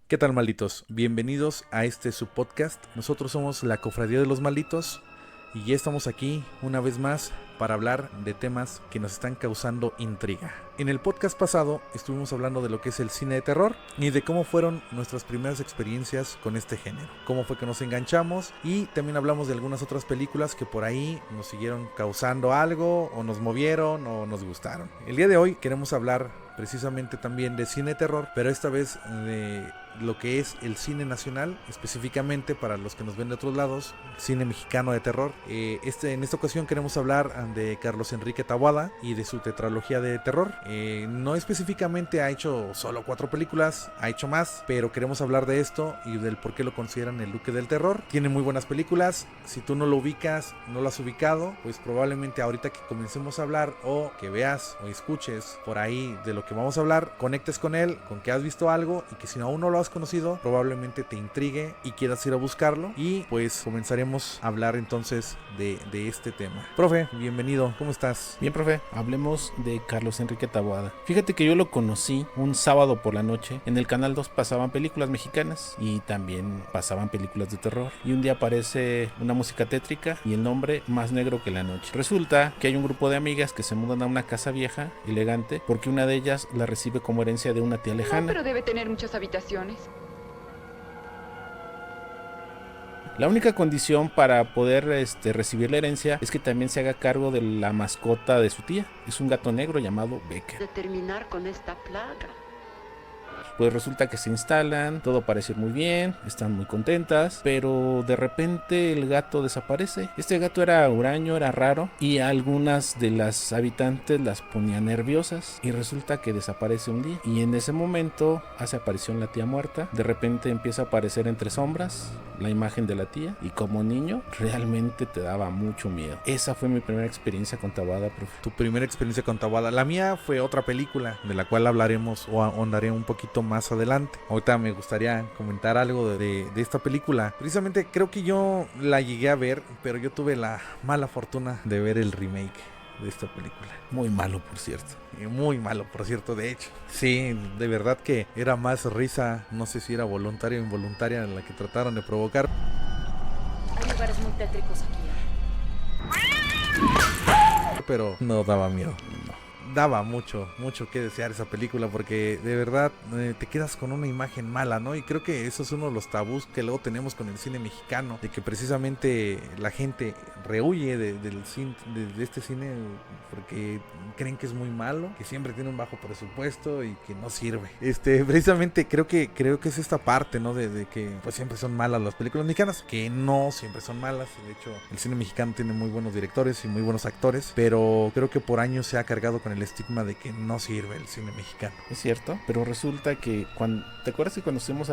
¿Qué tal, malditos? Bienvenidos a este subpodcast. Nosotros somos la Cofradía de los Malditos y ya estamos aquí una vez más para hablar de temas que nos están causando intriga. En el podcast pasado estuvimos hablando de lo que es el cine de terror y de cómo fueron nuestras primeras experiencias con este género, cómo fue que nos enganchamos, y también hablamos de algunas otras películas que por ahí nos siguieron causando algo, o nos movieron o nos gustaron. El día de hoy queremos hablar precisamente también de cine de terror, pero esta vez de lo que es el cine nacional, específicamente para los que nos ven de otros lados, cine mexicano de terror. En esta ocasión queremos hablar de Carlos Enrique Taboada y de su tetralogía de terror. No específicamente ha hecho solo 4 películas, ha hecho más, pero queremos hablar de esto y del por qué lo consideran el Duque del Terror. Tiene muy buenas películas. Si tú no lo ubicas, no lo has ubicado, pues probablemente ahorita que comencemos a hablar, o que veas o escuches por ahí de lo que vamos a hablar, conectes con él, con que has visto algo, y que si aún no lo has conocido, probablemente te intrigue y quieras ir a buscarlo. Y pues comenzaremos a hablar entonces de este tema. Profe, bienvenido, ¿cómo estás? Bien, profe, hablemos de Carlos Enrique Taboada. Fíjate que yo lo conocí un sábado por la noche. En el Canal 2 pasaban películas mexicanas y también pasaban películas de terror. Y un día aparece una música tétrica y el nombre Más Negro que la Noche. Resulta que hay un grupo de amigas que se mudan a una casa vieja, elegante, porque una de ellas la recibe como herencia de una tía lejana. No, pero debe tener muchas habitaciones. La única condición para poder recibir la herencia es que también se haga cargo de la mascota de su tía. Es un gato negro llamado Becker. De terminar con esta plaga. Pues resulta que se instalan, todo parece muy bien, están muy contentas, pero de repente el gato desaparece. Este gato era huraño, era raro, y algunas de las habitantes las ponía nerviosas, y resulta que desaparece un día. Y en ese momento hace aparición la tía muerta. De repente empieza a aparecer entre sombras la imagen de la tía, y como niño realmente te daba mucho miedo. Esa fue mi primera experiencia con Taboada, profe. Tu primera experiencia con Taboada. La mía fue otra película de la cual hablaremos o ahondaré un poquito más adelante. Ahorita me gustaría comentar algo de esta película. Precisamente creo que yo la llegué a ver, pero yo tuve la mala fortuna de ver el remake de esta película. Muy malo, por cierto. Muy malo, por cierto, de hecho. Sí, de verdad que era más risa, no sé si era voluntaria o involuntaria, la que trataron de provocar. Hay lugares muy tétricos aquí. Pero no daba miedo. Daba mucho que desear esa película, porque de verdad te quedas con una imagen mala, ¿no? Y creo que eso es uno de los tabús que luego tenemos con el cine mexicano, de que precisamente la gente rehuye del cine, de este cine, porque creen que es muy malo, que siempre tiene un bajo presupuesto y que no sirve. Precisamente creo que es esta parte, ¿no? De que pues siempre son malas las películas mexicanas, que no siempre son malas. De hecho, el cine mexicano tiene muy buenos directores y muy buenos actores, pero creo que por años se ha cargado con el estigma de que no sirve el cine mexicano. Es cierto, pero resulta que ¿te acuerdas que cuando estuvimos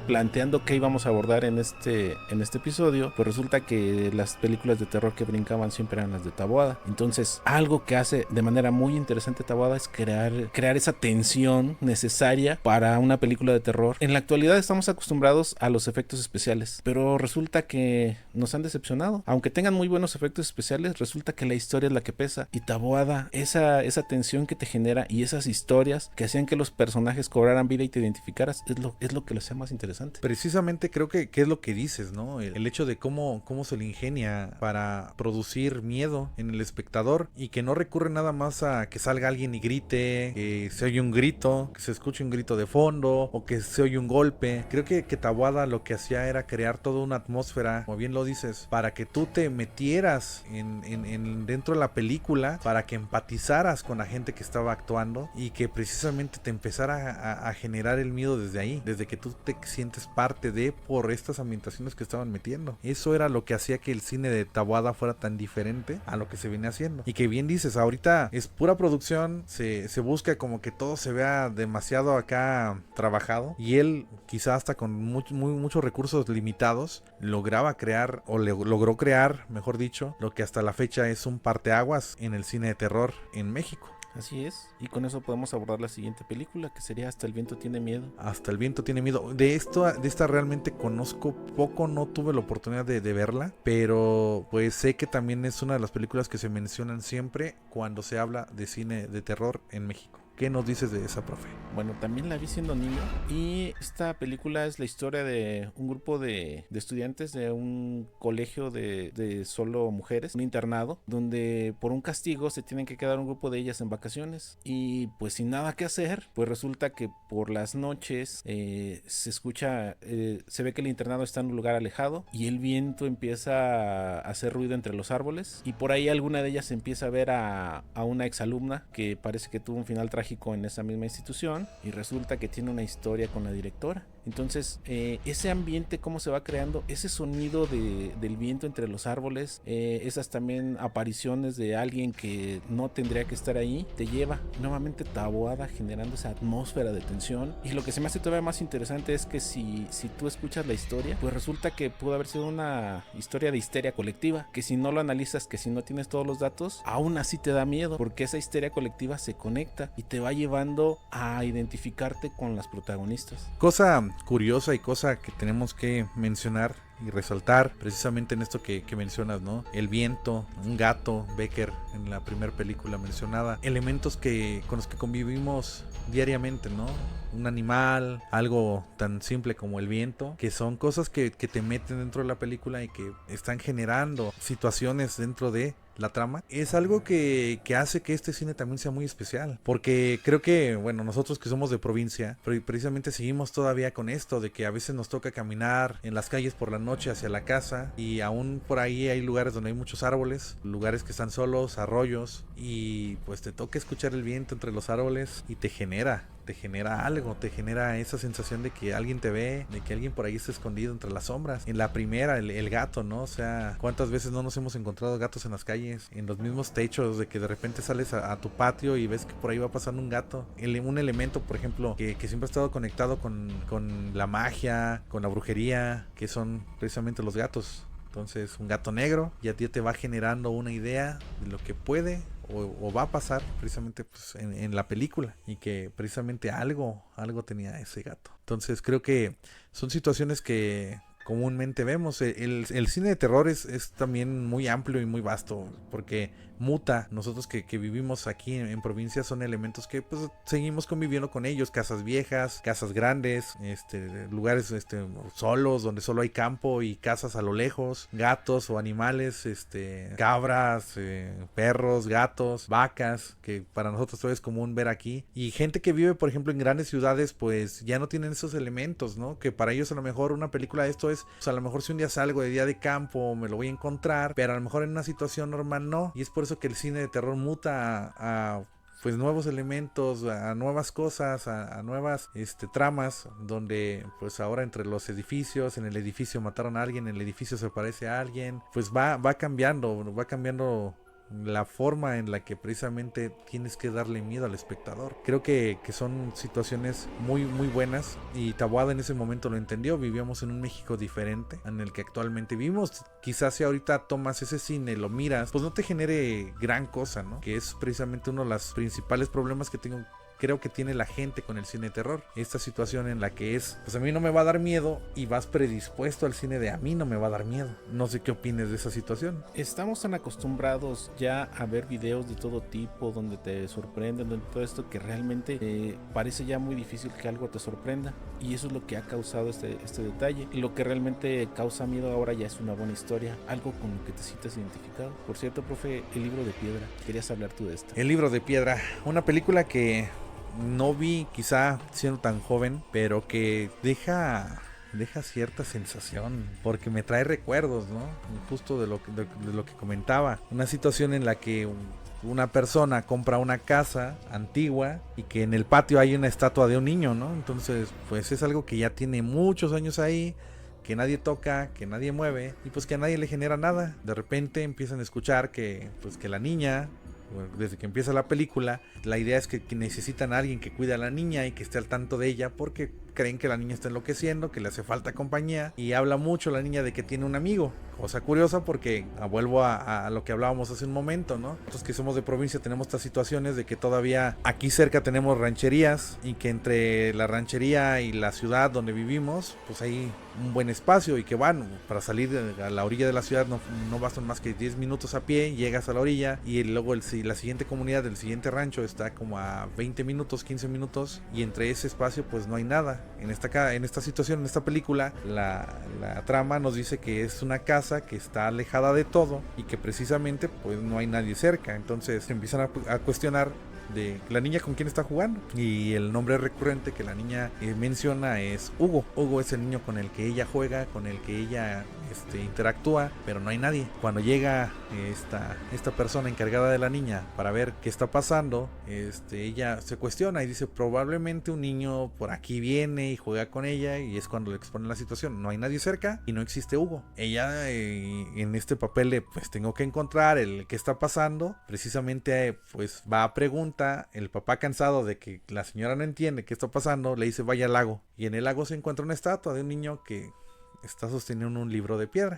planteando qué íbamos a abordar en este episodio? Pues resulta que las películas de terror que brincaban siempre eran las de Taboada. Entonces, algo que hace de manera muy interesante Taboada es crear esa tensión necesaria para una película de terror. En la actualidad estamos acostumbrados a los efectos especiales, pero resulta que nos han decepcionado. Aunque tengan muy buenos efectos especiales, resulta que la historia es la que pesa. Y Taboada, esa tensión que te genera y esas historias que hacían que los personajes cobraran vida y te identificaras, es lo que lo hacía más interesante. Precisamente creo que es lo que dices, ¿no? El hecho de cómo se le ingenia para producir miedo en el espectador, y que no recurre nada más a que salga alguien y grite, que se oye un grito, que se escuche un grito de fondo, o que se oye un golpe. Creo que Taboada lo que hacía era crear toda una atmósfera, como bien lo dices, para que tú te metieras en dentro de la película, para que empatizaras con la gente que estaba actuando, y que precisamente te empezara a generar el miedo desde ahí, desde que tú te sientes parte de, por estas ambientaciones que estaban metiendo. Eso era lo que hacía que el cine de Taboada fuera tan diferente a lo que se venía haciendo. Y que bien dices, ahorita es pura producción, se busca como que todo se vea demasiado acá trabajado, y él quizá hasta con muchos recursos limitados lograba crear, o logró crear, mejor dicho, lo que hasta la fecha es un parteaguas en el cine de terror en México. Así es, y con eso podemos abordar la siguiente película, que sería Hasta el viento tiene miedo. Hasta el viento tiene miedo. De esta realmente conozco poco, no tuve la oportunidad de verla, pero pues sé que también es una de las películas que se mencionan siempre cuando se habla de cine de terror en México. ¿Qué nos dices de esa, profe? Bueno, también la vi siendo niño y esta película es la historia de un grupo de estudiantes de un colegio de solo mujeres, un internado, donde por un castigo se tienen que quedar un grupo de ellas en vacaciones y pues sin nada que hacer, pues resulta que por las noches se escucha, se ve que el internado está en un lugar alejado y el viento empieza a hacer ruido entre los árboles y por ahí alguna de ellas empieza a ver a una exalumna que parece que tuvo un final trágico en esa misma institución y resulta que tiene una historia con la directora. Entonces ese ambiente, cómo se va creando, ese sonido del viento entre los árboles, esas también apariciones de alguien que no tendría que estar ahí, te lleva nuevamente Taboada generando esa atmósfera de tensión. Y lo que se me hace todavía más interesante es que si tú escuchas la historia, pues resulta que pudo haber sido una historia de histeria colectiva, que si no lo analizas, que si no tienes todos los datos, aún así te da miedo, porque esa histeria colectiva se conecta y te va llevando a identificarte con las protagonistas. Cosa curiosa y cosa que tenemos que mencionar y resaltar precisamente en esto que mencionas, ¿no? El viento, un gato, Becker en la primera película mencionada, elementos con los que convivimos diariamente, ¿no? Un animal, algo tan simple como el viento, que son cosas que te meten dentro de la película y que están generando situaciones dentro de la trama. Es algo que hace que este cine también sea muy especial, porque creo que, bueno, nosotros que somos de provincia, precisamente seguimos todavía con esto de que a veces nos toca caminar en las calles por la noche hacia la casa y aún por ahí hay lugares donde hay muchos árboles, lugares que están solos, arroyos, y pues te toca escuchar el viento entre los árboles y te genera algo, te genera esa sensación de que alguien te ve, de que alguien por ahí está escondido entre las sombras. En la primera, el gato, ¿no? O sea, ¿cuántas veces no nos hemos encontrado gatos en las calles, en los mismos techos, de que de repente sales a tu patio y ves que por ahí va pasando un gato? Un elemento, por ejemplo, que siempre ha estado conectado con la magia, con la brujería, que son precisamente los gatos. Entonces, un gato negro ya te va generando una idea de lo que puede o va a pasar precisamente pues, en la película, y que precisamente algo tenía ese gato. Entonces creo que son situaciones que comúnmente vemos. El cine de terror es también muy amplio y muy vasto, porque muta. Nosotros que vivimos aquí en provincia, son elementos que pues seguimos conviviendo con ellos. Casas viejas, casas grandes, lugares solos, donde solo hay campo y casas a lo lejos, gatos o animales, cabras, perros, gatos, vacas, que para nosotros todo es común ver aquí. Y gente que vive, por ejemplo, en grandes ciudades, pues ya no tienen esos elementos, ¿no? Que para ellos a lo mejor una película de esto es, pues a lo mejor si un día salgo de día de campo me lo voy a encontrar, pero a lo mejor en una situación normal no. Y es por eso que el cine de terror muta a pues nuevos elementos, a nuevas cosas, a nuevas tramas, donde pues ahora entre los edificios, en el edificio mataron a alguien, en el edificio se aparece a alguien, pues va cambiando la forma en la que precisamente tienes que darle miedo al espectador. Creo que son situaciones muy muy buenas, y Taboada en ese momento lo entendió. Vivíamos en un México diferente en el que actualmente vivimos. Quizás si ahorita tomas ese cine, lo miras, pues no te genere gran cosa, ¿no? Que es precisamente uno de los principales problemas que creo que tiene la gente con el cine de terror. Esta situación en la que es, pues a mí no me va a dar miedo, y vas predispuesto al cine de a mí no me va a dar miedo. No sé qué opines de esa situación. Estamos tan acostumbrados ya a ver videos de todo tipo, donde te sorprenden, donde todo esto, que realmente parece ya muy difícil que algo te sorprenda. Y eso es lo que ha causado este detalle. Lo que realmente causa miedo ahora ya es una buena historia, algo con lo que te sientas identificado. Por cierto, profe, El libro de piedra, querías hablar tú de esto. El libro de piedra, una película que no vi quizá siendo tan joven, pero que deja cierta sensación, porque me trae recuerdos, ¿no? Justo de lo que comentaba, una situación en la que una persona compra una casa antigua y que en el patio hay una estatua de un niño, ¿no? Entonces pues es algo que ya tiene muchos años ahí, que nadie toca, que nadie mueve, y pues que a nadie le genera nada. De repente empiezan a escuchar que la niña, desde que empieza la película, la idea es que necesitan a alguien que cuide a la niña y que esté al tanto de ella, porque creen que la niña está enloqueciendo, que le hace falta compañía, y habla mucho la niña de que tiene un amigo. Cosa curiosa porque vuelvo a lo que hablábamos hace un momento, ¿no? Nosotros que somos de provincia tenemos estas situaciones de que todavía aquí cerca tenemos rancherías y que entre la ranchería y la ciudad donde vivimos pues hay un buen espacio y que bueno, para salir a la orilla de la ciudad no bastan más que 10 minutos a pie, llegas a la orilla y luego la siguiente comunidad del siguiente rancho está como a 20 minutos, 15 minutos y entre ese espacio pues no hay nada. En esta situación, en esta película, la trama nos dice que es una casa que está alejada de todo y que precisamente pues no hay nadie cerca. Entonces se empiezan a cuestionar de la niña con quién está jugando, y el nombre recurrente que la niña menciona es Hugo. Hugo es el niño con el que ella juega, con el que ella interactúa, pero no hay nadie. Cuando llega esta persona encargada de la niña para ver qué está pasando, ella se cuestiona y dice probablemente un niño por aquí viene y juega con ella, y es cuando le expone la situación. No hay nadie cerca y no existe Hugo. Ella en este papel de pues tengo que encontrar el qué está pasando, precisamente pues va a pregunta. El papá, cansado de que la señora no entiende qué está pasando, le dice vaya al lago, y en el lago se encuentra una estatua de un niño que está sosteniendo un libro de piedra.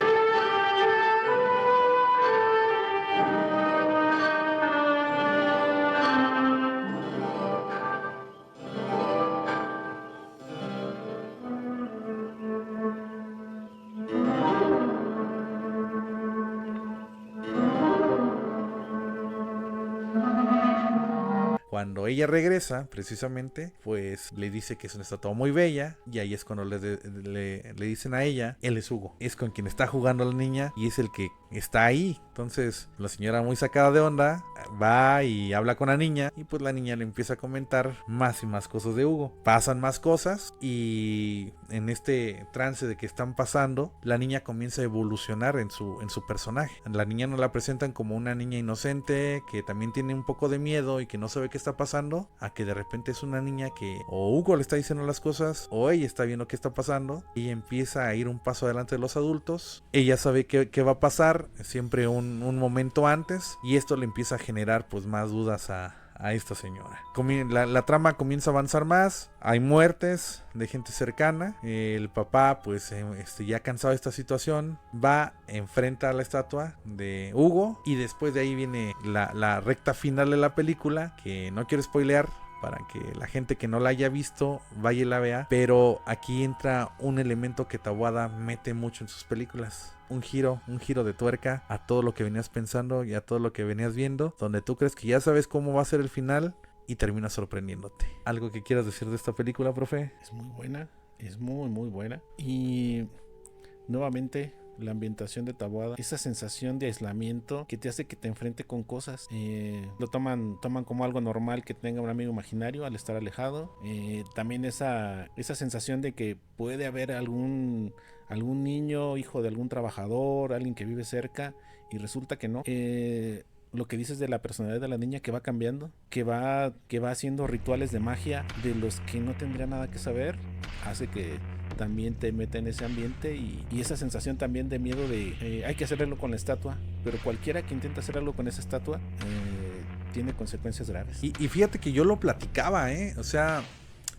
Cuando ella regresa, precisamente, pues le dice que es una estatua muy bella, y ahí es cuando le dicen a ella, él es Hugo, es con quien está jugando la niña y es el que está ahí. Entonces la señora, muy sacada de onda, va y habla con la niña, y pues la niña le empieza a comentar más y más cosas de Hugo. Pasan más cosas y en este trance de que están pasando, la niña comienza a evolucionar en su personaje. La niña nos la presentan como una niña inocente que también tiene un poco de miedo y que no sabe qué está pasando, a que de repente es una niña que o Hugo le está diciendo las cosas o ella está viendo qué está pasando, y empieza a ir un paso adelante de los adultos. Ella sabe qué va a pasar siempre un momento antes, y esto le empieza a generar pues más dudas a esta señora. La trama comienza a avanzar más, hay muertes de gente cercana. El papá pues ya cansado de esta situación va, enfrenta a la estatua de Hugo, y después de ahí viene la recta final de la película, que no quiero spoilear para que la gente que no la haya visto vaya y la vea, pero aquí entra un elemento que Taboada mete mucho en sus películas. Un giro de tuerca a todo lo que venías pensando y a todo lo que venías viendo, donde tú crees que ya sabes cómo va a ser el final y termina sorprendiéndote. ¿Algo que quieras decir de esta película, profe? Es muy buena, es muy muy buena, y nuevamente la ambientación de Taboada, esa sensación de aislamiento que te hace que te enfrente con cosas, lo toman como algo normal que tenga un amigo imaginario al estar alejado. También esa sensación de que puede haber algún niño, hijo de algún trabajador, alguien que vive cerca, y resulta que no. Lo que dices de la personalidad de la niña, que va cambiando, que va haciendo rituales de magia de los que no tendría nada que saber, hace que también te meta en ese ambiente, y esa sensación también de miedo de hay que hacer algo con la estatua, pero cualquiera que intenta hacer algo con esa estatua tiene consecuencias graves. Y fíjate que yo lo platicaba, o sea,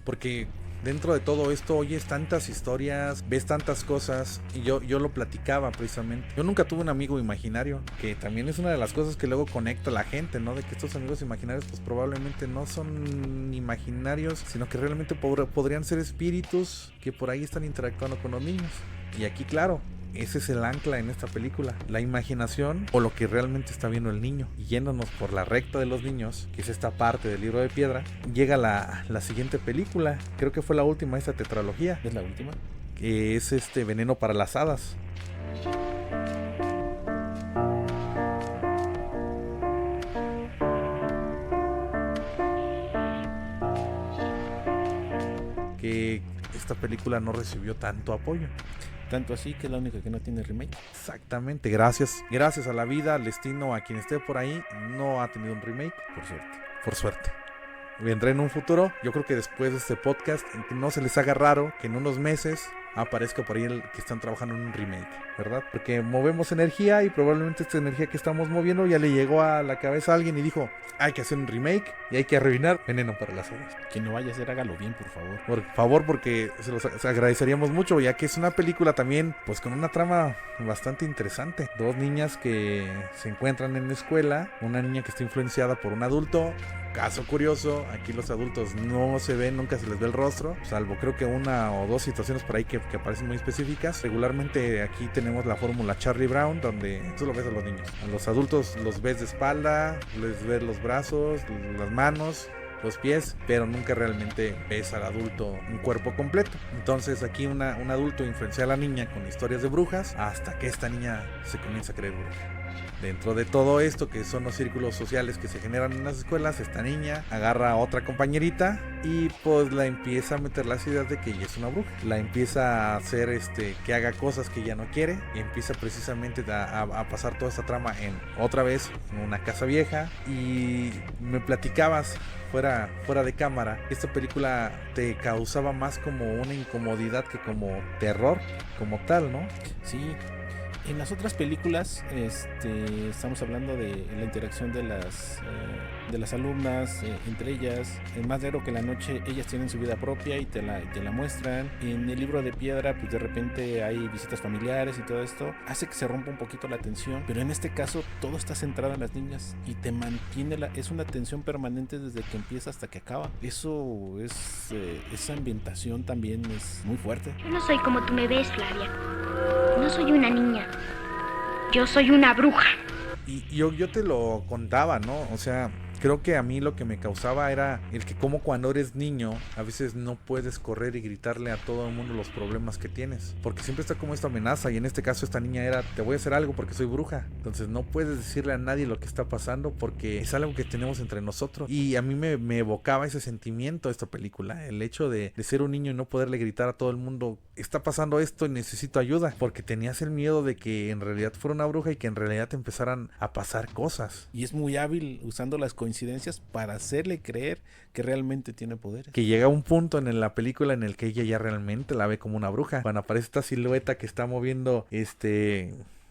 porque dentro de todo esto oyes tantas historias, ves tantas cosas, y yo lo platicaba precisamente. Yo nunca tuve un amigo imaginario, que también es una de las cosas que luego conecta a la gente, ¿no? De que estos amigos imaginarios pues probablemente no son imaginarios, sino que realmente podrían ser espíritus que por ahí están interactuando con los niños. Y aquí, claro, ese es el ancla en esta película, la imaginación o lo que realmente está viendo el niño. Y yéndonos por la recta de los niños, que es esta parte del libro de piedra, llega la siguiente película, creo que fue la última de esta tetralogía. ¿Es la última? Que es Veneno para las hadas. Que esta película no recibió tanto apoyo. Tanto así que es la única que no tiene remake. Exactamente, gracias a la vida, al destino, a quien esté por ahí, no ha tenido un remake, por suerte. Vendrá en un futuro. Yo creo que después de este podcast, que no se les haga raro que en unos meses aparezca por ahí el que están trabajando en un remake, ¿verdad? Porque movemos energía y probablemente esta energía que estamos moviendo ya le llegó a la cabeza a alguien y dijo, hay que hacer un remake y hay que arruinar Veneno para las Hadas. Quien lo vaya a hacer, hágalo bien, por favor. Por favor, porque se agradeceríamos mucho, ya que es una película también, pues con una trama bastante interesante. Dos niñas que se encuentran en la escuela, una niña que está influenciada por un adulto. Caso curioso, aquí los adultos no se ven, nunca se les ve el rostro, salvo creo que una o dos situaciones por ahí que aparecen muy específicas. Regularmente aquí tenemos la fórmula Charlie Brown, donde tú lo ves a los niños. A los adultos los ves de espalda, les ves los brazos, las manos, los pies, pero nunca realmente ves al adulto un cuerpo completo. Entonces aquí un adulto influencia a la niña con historias de brujas hasta que esta niña se comienza a creer bruja. Dentro de todo esto, que son los círculos sociales que se generan en las escuelas, esta niña agarra a otra compañerita y pues la empieza a meter las ideas de que ella es una bruja. La empieza a hacer que haga cosas que ella no quiere y empieza precisamente a pasar toda esta trama otra vez en una casa vieja. Y me platicabas fuera de cámara, esta película te causaba más como una incomodidad que como terror como tal, ¿no? Sí. En las otras películas, estamos hablando de la interacción de las alumnas entre ellas. En Más Negro que la Noche, ellas tienen su vida propia y te la muestran. En El Libro de Piedra, pues de repente hay visitas familiares y todo esto hace que se rompa un poquito la tensión. Pero en este caso, todo está centrado en las niñas y te mantiene es una tensión permanente desde que empieza hasta que acaba. Eso es, esa ambientación también es muy fuerte. Yo no soy como tú me ves, Flavia. No soy una niña. Yo soy una bruja. Y yo te lo contaba, ¿no? O sea, creo que a mí lo que me causaba era el que como cuando eres niño a veces no puedes correr y gritarle a todo el mundo los problemas que tienes, porque siempre está como esta amenaza. Y en este caso esta niña era, te voy a hacer algo porque soy bruja. Entonces no puedes decirle a nadie lo que está pasando porque es algo que tenemos entre nosotros. Y a mí me evocaba ese sentimiento esta película, el hecho de ser un niño y no poderle gritar a todo el mundo, está pasando esto y necesito ayuda, porque tenías el miedo de que en realidad fuera una bruja y que en realidad te empezaran a pasar cosas. Y es muy hábil usando las coincidencias para hacerle creer que realmente tiene poderes. Que llega un punto en la película en el que ella ya realmente la ve como una bruja. Cuando aparece esta silueta que está moviendo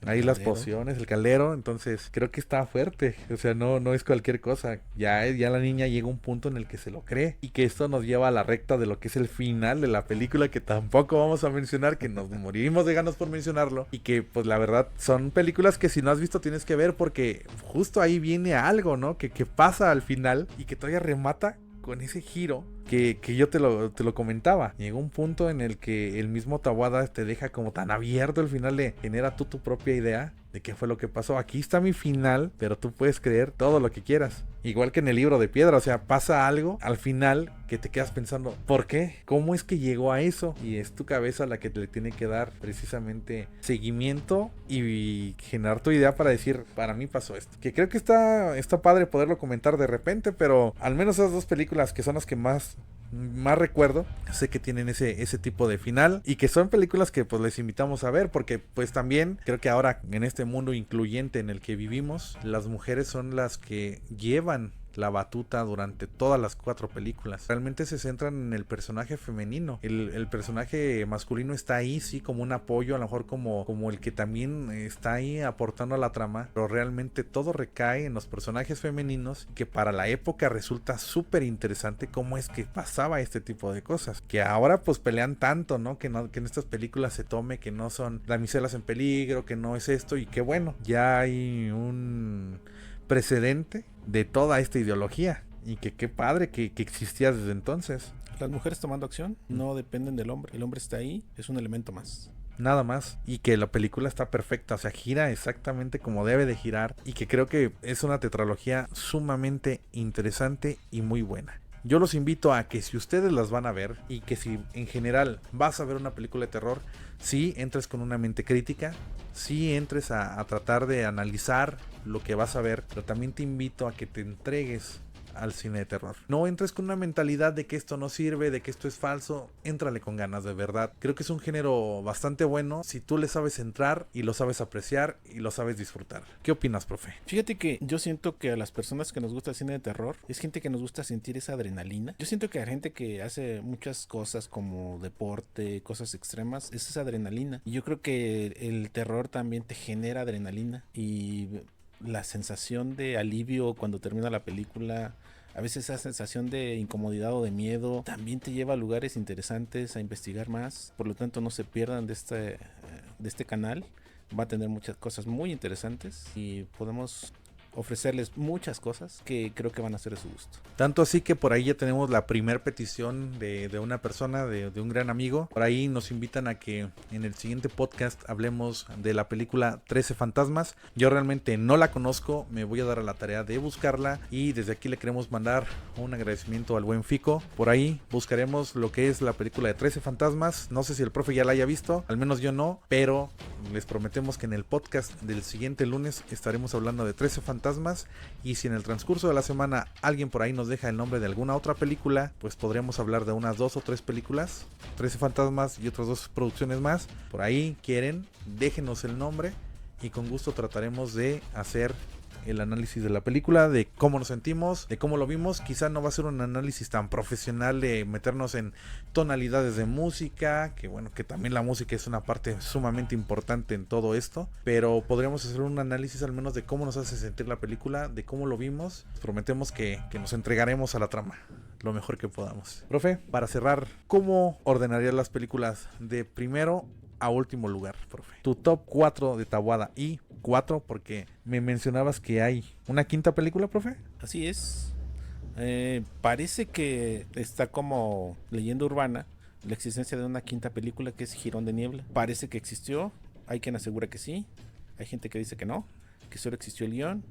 ahí las pociones, el caldero. Entonces creo que está fuerte. O sea, no es cualquier cosa. Ya la niña llega a un punto en el que se lo cree. Y que esto nos lleva a la recta de lo que es el final de la película, que tampoco vamos a mencionar, que nos morimos de ganas por mencionarlo. Y que pues la verdad son películas que si no has visto tienes que ver, porque justo ahí viene algo, ¿no? Que pasa al final y que todavía remata con ese giro que yo te lo comentaba. Llegó un punto en el que el mismo Tawada te deja como tan abierto el final, de genera tú tu propia idea de qué fue lo que pasó. Aquí está mi final, pero tú puedes creer todo lo que quieras. Igual que en El Libro de Piedra, o sea, pasa algo al final que te quedas pensando, ¿por qué? ¿Cómo es que llegó a eso? Y es tu cabeza la que le tiene que dar precisamente seguimiento y generar tu idea para decir, para mí pasó esto. Que creo que está padre poderlo comentar de repente, pero al menos esas dos películas que son las que más recuerdo, sé que tienen ese tipo de final y que son películas que pues les invitamos a ver, porque pues también creo que ahora en este mundo incluyente en el que vivimos, las mujeres son las que llevan la batuta durante todas las 4 películas. Realmente se centran en el personaje femenino. El personaje masculino está ahí, sí, como un apoyo, a lo mejor como el que también está ahí aportando a la trama, pero realmente todo recae en los personajes femeninos, que para la época resulta súper interesante cómo es que pasaba este tipo de cosas, que ahora pues pelean tanto, ¿no? Que en estas películas se tome que no son damiselas en peligro, que no es esto, y que bueno, ya hay un precedente de toda esta ideología, y que qué padre que existía desde entonces. Las mujeres tomando acción no dependen del hombre, el hombre está ahí, es un elemento más. Nada más, y que la película está perfecta, o sea, gira exactamente como debe de girar, y que creo que es una tetralogía sumamente interesante y muy buena. Yo los invito a que si ustedes las van a ver, y que si en general vas a ver una película de terror, sí entres con una mente crítica, sí entres a tratar de analizar lo que vas a ver, pero también te invito a que te entregues al cine de terror. No entres con una mentalidad de que esto no sirve, de que esto es falso. Éntrale con ganas, de verdad. Creo que es un género bastante bueno si tú le sabes entrar y lo sabes apreciar y lo sabes disfrutar. ¿Qué opinas, profe? Fíjate que yo siento que a las personas que nos gusta el cine de terror es gente que nos gusta sentir esa adrenalina. Yo siento que a gente que hace muchas cosas como deporte, cosas extremas, es esa adrenalina. Y yo creo que el terror también te genera adrenalina y la sensación de alivio cuando termina la película. A veces esa sensación de incomodidad o de miedo también te lleva a lugares interesantes, a investigar más. Por lo tanto, no se pierdan de este canal. Va a tener muchas cosas muy interesantes y podemos ofrecerles muchas cosas que creo que van a ser de su gusto. Tanto así que por ahí ya tenemos la primer petición de una persona, de un gran amigo. Por ahí nos invitan a que en el siguiente podcast hablemos de la película 13 fantasmas. Yo realmente no la conozco, me voy a dar a la tarea de buscarla y desde aquí le queremos mandar un agradecimiento al buen Fico. Por ahí buscaremos lo que es la película de 13 fantasmas. No sé si el profe ya la haya visto, al menos yo no, pero les prometemos que en el podcast del siguiente lunes estaremos hablando de 13 fantasmas. Y si en el transcurso de la semana alguien por ahí nos deja el nombre de alguna otra película, pues podríamos hablar de unas 2 o 3 películas, 13 fantasmas y otras 2 producciones más. Por ahí quieren, déjenos el nombre y con gusto trataremos de hacer el análisis de la película, de cómo nos sentimos, de cómo lo vimos. Quizá no va a ser un análisis tan profesional de meternos en tonalidades de música, que bueno, que también la música es una parte sumamente importante en todo esto, pero podríamos hacer un análisis al menos de cómo nos hace sentir la película, de cómo lo vimos. Prometemos que nos entregaremos a la trama lo mejor que podamos. Profe, para cerrar, ¿cómo ordenarías las películas de primero a último lugar, profe? Tu top 4 de Taboada, y 4 porque me mencionabas que hay una quinta película, profe. Así es. Parece que está como leyenda urbana la existencia de una quinta película que es Jirón de Niebla. Parece que existió, hay quien asegura que sí, hay gente que dice que no, que solo existió el guión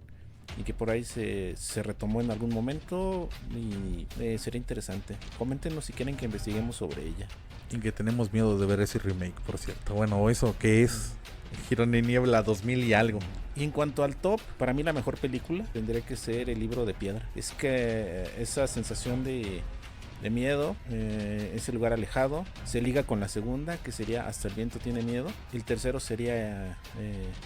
y que por ahí se retomó en algún momento y sería interesante. Coméntenos si quieren que investiguemos sobre ella. Y que tenemos miedo de ver ese remake, por cierto. Bueno, eso que es Jirón de Niebla 2000 y algo. Y en cuanto al top, para mí la mejor película tendría que ser El Libro de Piedra. Es que esa sensación de miedo, ese lugar alejado, se liga con la segunda, que sería Hasta el viento tiene miedo. El tercero sería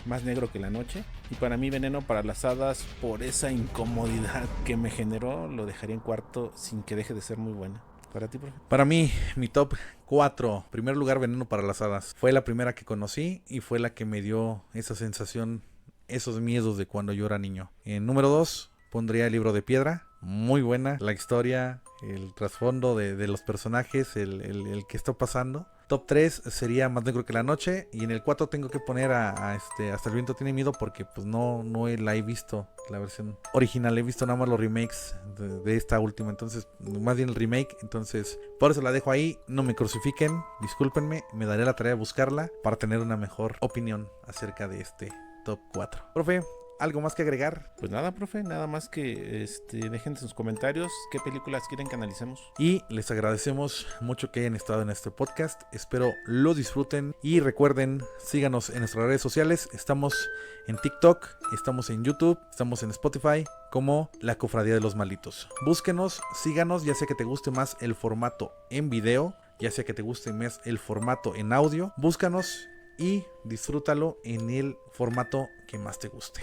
Más negro que la noche. Y para mí Veneno para las hadas, por esa incomodidad que me generó, lo dejaría en cuarto sin que deje de ser muy buena. ¿Para ti, profe? Para mí, mi top 4, primer lugar, Veneno para las hadas. Fue la primera que conocí y fue la que me dio esa sensación, esos miedos de cuando yo era niño. En número 2 pondría El Libro de Piedra. Muy buena la historia, el trasfondo de los personajes, el que está pasando. Top 3 sería Más negro que la noche. Y en el 4 tengo que poner Hasta el viento tiene miedo, porque pues no la he visto, la versión original. He visto nada más los remakes de esta última, entonces más bien el remake. Entonces por eso la dejo ahí. No me crucifiquen, discúlpenme. Me daré la tarea de buscarla para tener una mejor opinión acerca de este top 4. Profe, ¿algo más que agregar? Pues nada, profe, nada más que dejen sus comentarios qué películas quieren que analicemos. Y les agradecemos mucho que hayan estado en este podcast. Espero lo disfruten y recuerden, síganos en nuestras redes sociales. Estamos en TikTok, estamos en YouTube, estamos en Spotify como La Cofradía de los Malditos. Búsquenos, síganos, ya sea que te guste más el formato en video, ya sea que te guste más el formato en audio. Búscanos y disfrútalo en el formato que más te guste.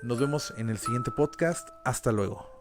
Nos vemos en el siguiente podcast. Hasta luego.